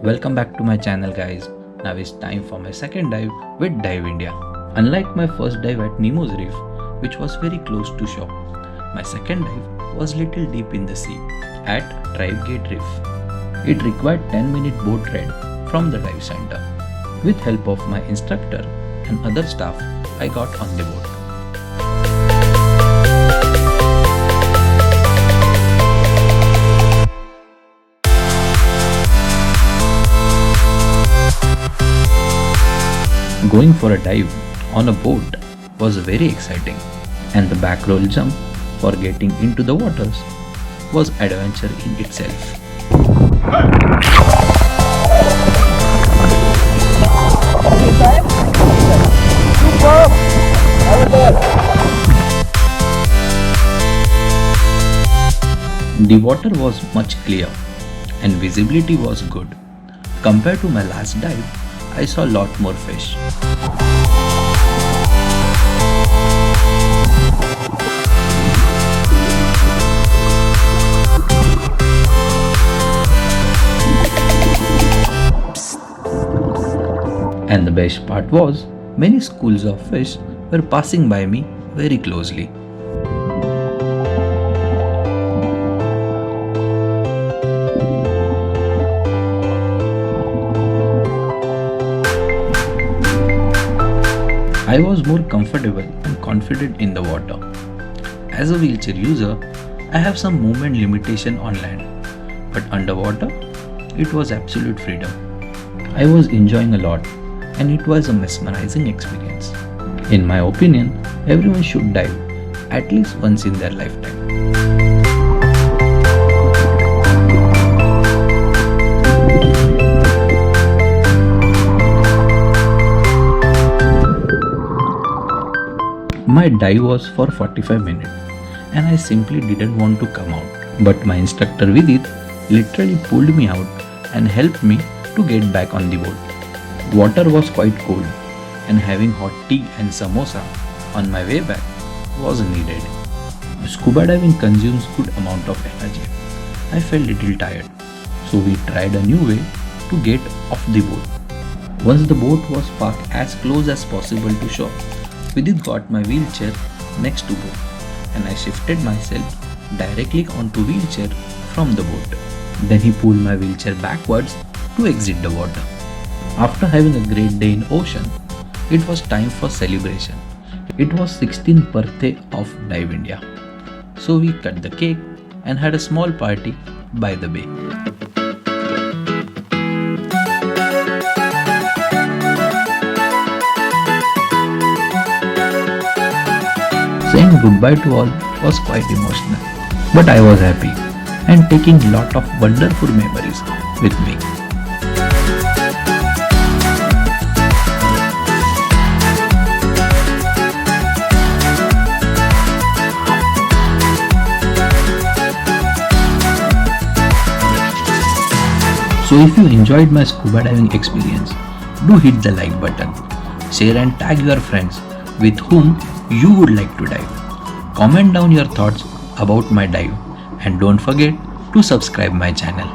Welcome back to my channel guys. Now it's time for my second dive with Dive India. Unlike my first dive at Nemo's Reef, which was very close to shore, my second dive was little deep in the sea at Drive Gate Reef. It required 10-minute boat ride from the dive center. With help of my instructor and other staff, I got on the boat. Going for a dive on a boat was very exciting, and the back roll jump for getting into the waters was adventure in itself. The water was much clear and visibility was good. Compared to my last dive, I saw a lot more fish. And the best part was, many schools of fish were passing by me very closely. I was more comfortable and confident in the water. As a wheelchair user, I have some movement limitation on land, but underwater, it was absolute freedom. I was enjoying a lot, and it was a mesmerizing experience. In my opinion, everyone should dive at least once in their lifetime. My dive was for 45 minutes and I simply didn't want to come out. But my instructor Vidit literally pulled me out and helped me to get back on the boat. Water was quite cold and having hot tea and samosa on my way back was needed. Scuba diving consumes good amount of energy. I felt little tired, so we tried a new way to get off the boat. Once the boat was parked as close as possible to shore, Vidit got my wheelchair next to boat and I shifted myself directly onto wheelchair from the boat. Then he pulled my wheelchair backwards to exit the water. After having a great day in ocean, it was time for celebration. It was 16th birthday of Dive India. So we cut the cake and had a small party by the bay. Saying goodbye to all was quite emotional, but I was happy and taking lot of wonderful memories with me. So if you enjoyed my scuba diving experience, do hit the like button, share and tag your friends with whom you would like to dive. Comment down your thoughts about my dive and don't forget to subscribe my channel.